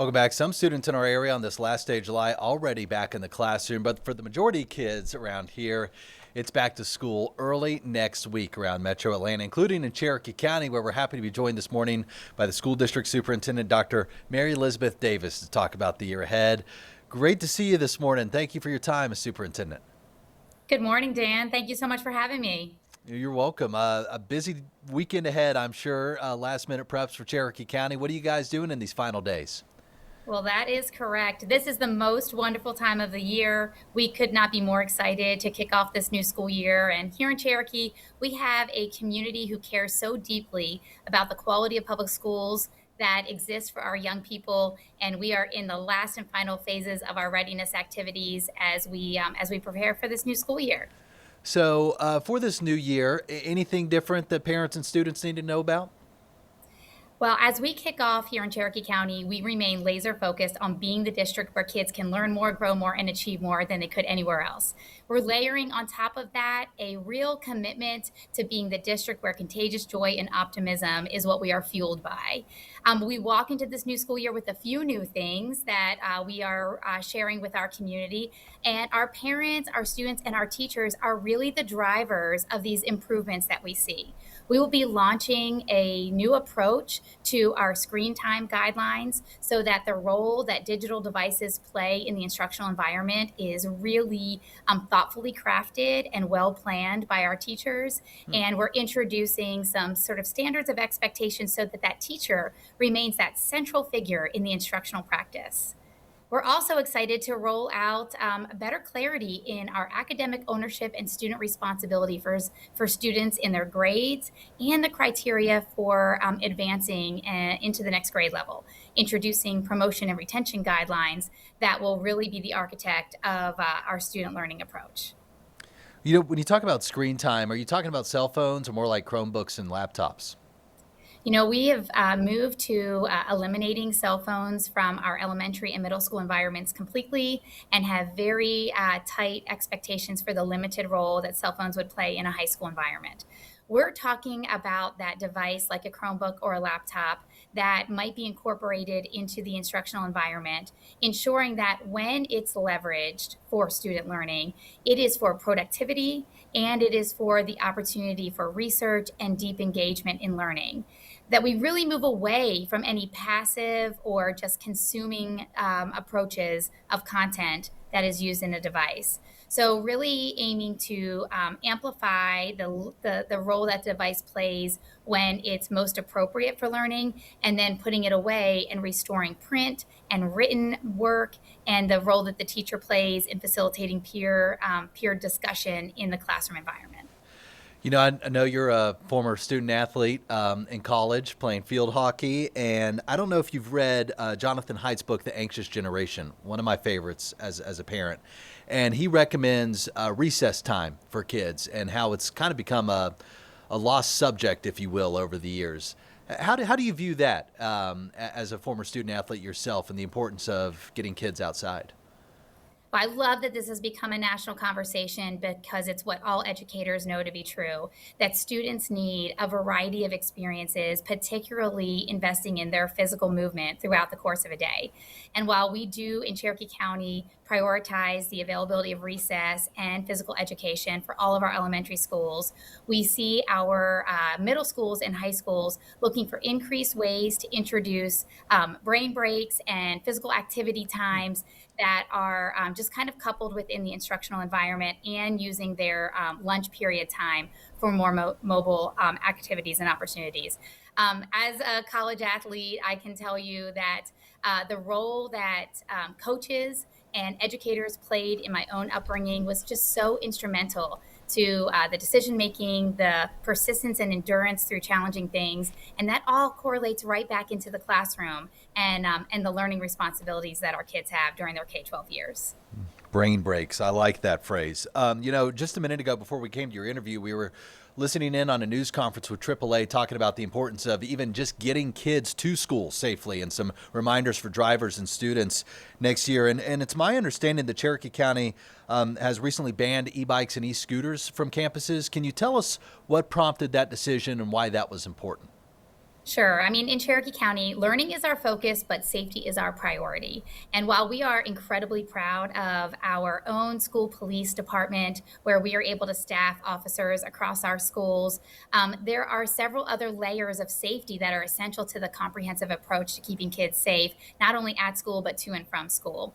Welcome back. Some students in our area on this last day of July already back in the classroom, but for the majority of kids around here, it's back to school early next week around Metro Atlanta, including in Cherokee County, where we're happy to be joined this morning by the school district superintendent, Dr. Mary Elizabeth Davis, to talk about the year ahead. Great to see you this morning. Thank you for your time as superintendent. Good morning, Dan. Thank you so much for having me. You're welcome. A busy weekend ahead, I'm sure. Last minute preps for Cherokee County. What are you guys doing in these final days? Well, that is correct. This is the most wonderful time of the year. We could not be more excited to kick off this new school year. And here in Cherokee, we have a community who cares so deeply about the quality of public schools that exist for our young people. And we are in the last and final phases of our readiness activities as we prepare for this new school year. So for this new year, anything different that parents and students need to know about? Well, as we kick off here in Cherokee County, we remain laser focused on being the district where kids can learn more, grow more, and achieve more than they could anywhere else. We're layering on top of that a real commitment to being the district where contagious joy and optimism is what we are fueled by. We walk into this new school year with a few new things that we are sharing with our community, and our parents, our students, and our teachers are really the drivers of these improvements that we see. We will be launching a new approach to our screen time guidelines so that the role that digital devices play in the instructional environment is really thoughtfully crafted and well planned by our teachers. And we're introducing some sort of standards of expectation so that that teacher remains that central figure in the instructional practice. We're also excited to roll out better clarity in our academic ownership and student responsibility for students in their grades and the criteria for advancing into the next grade level, introducing promotion and retention guidelines that will really be the architect of our student learning approach. You know, when you talk about screen time, are you talking about cell phones or more like Chromebooks and laptops? You know, we have moved to eliminating cell phones from our elementary and middle school environments completely and have very tight expectations for the limited role that cell phones would play in a high school environment. We're talking about that device like a Chromebook or a laptop that might be incorporated into the instructional environment, ensuring that when it's leveraged for student learning, it is for productivity and it is for the opportunity for research and deep engagement in learning. That we really move away from any passive or just consuming approaches of content that is used in a device. So really aiming to amplify the role that device plays when it's most appropriate for learning, and then putting it away and restoring print and written work and the role that the teacher plays in facilitating peer discussion in the classroom environment. You know, I know you're a former student athlete in college playing field hockey, and I don't know if you've read Jonathan Haidt's book, The Anxious Generation, one of my favorites as a parent. And he recommends recess time for kids and how it's kind of become a lost subject, if you will, over the years. How do you view that as a former student athlete yourself and the importance of getting kids outside? I love that this has become a national conversation because it's what all educators know to be true, that students need a variety of experiences, particularly investing in their physical movement throughout the course of a day. And while we do in Cherokee County prioritize the availability of recess and physical education for all of our elementary schools, we see our middle schools and high schools looking for increased ways to introduce brain breaks and physical activity times that are just kind of coupled within the instructional environment and using their lunch period time for more mobile activities and opportunities. As a college athlete, I can tell you that the role that coaches and educators played in my own upbringing was just so instrumental to the decision making, the persistence and endurance through challenging things, and that all correlates right back into the classroom and the learning responsibilities that our kids have during their K-12 years. Brain breaks. I like that phrase. You know, just a minute ago before we came to your interview, we were listening in on a news conference with AAA talking about the importance of even just getting kids to school safely and some reminders for drivers and students next year. And it's my understanding that Cherokee County has recently banned e-bikes and e-scooters from campuses. Can you tell us what prompted that decision and why that was important? Sure. I mean, in Cherokee County, learning is our focus, but safety is our priority. And while we are incredibly proud of our own school police department, where we are able to staff officers across our schools, there are several other layers of safety that are essential to the comprehensive approach to keeping kids safe, not only at school, but to and from school.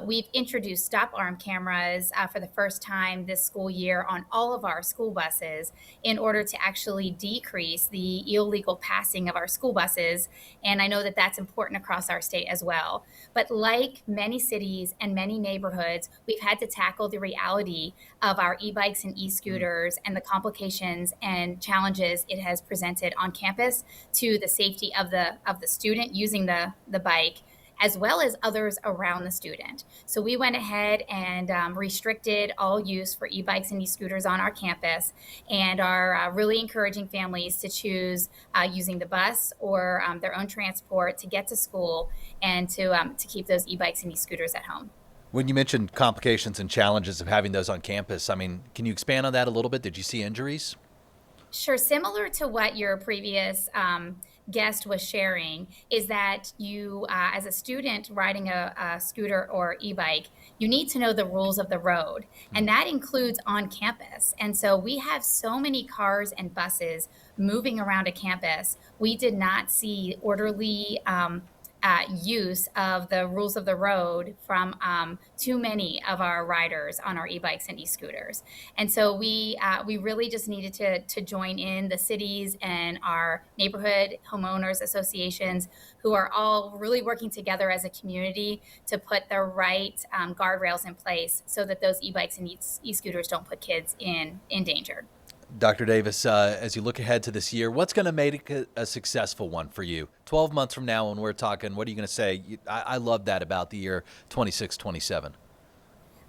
We've introduced stop arm cameras for the first time this school year on all of our school buses in order to actually decrease the illegal passing of our school buses. And I know that that's important across our state as well. But like many cities and many neighborhoods, we've had to tackle the reality of our e-bikes and Mm. e-scooters and the complications and challenges it has presented on campus to the safety of the student using the bike, as well as others around the student. So we went ahead and restricted all use for e-bikes and e-scooters on our campus, and are really encouraging families to choose using the bus or their own transport to get to school, and to keep those e-bikes and e-scooters at home. When you mentioned complications and challenges of having those on campus, I mean, can you expand on that a little bit? Did you see injuries? Sure. Similar to what your previous guest was sharing, is that you, as a student riding a scooter or e bike, you need to know the rules of the road, and that includes on campus. And so we have so many cars and buses moving around a campus. We did not see orderly use of the rules of the road from too many of our riders on our e-bikes and e-scooters. And so we really just needed to join in the cities and our neighborhood homeowners associations, who are all really working together as a community to put the right guardrails in place so that those e-bikes and e-scooters don't put kids in danger. Dr. Davis, as you look ahead to this year, what's going to make it a successful one for you? 12 months from now, when we're talking, what are you going to say? I love that about the year 26, 27.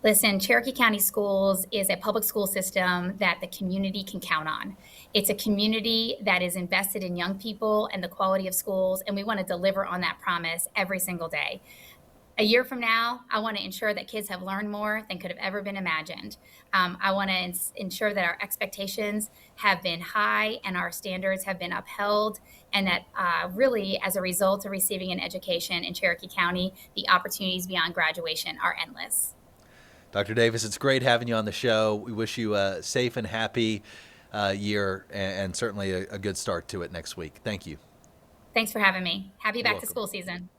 Listen, Cherokee County Schools is a public school system that the community can count on. It's a community that is invested in young people and the quality of schools, and we want to deliver on that promise every single day. A year from now, I want to ensure that kids have learned more than could have ever been imagined. I want to ensure that our expectations have been high and our standards have been upheld, and that really, as a result of receiving an education in Cherokee County, the opportunities beyond graduation are endless. Dr. Davis, it's great having you on the show. We wish you a safe and happy year, and certainly a good start to it next week. Thank you. Thanks for having me. Happy You're back to welcome. school season.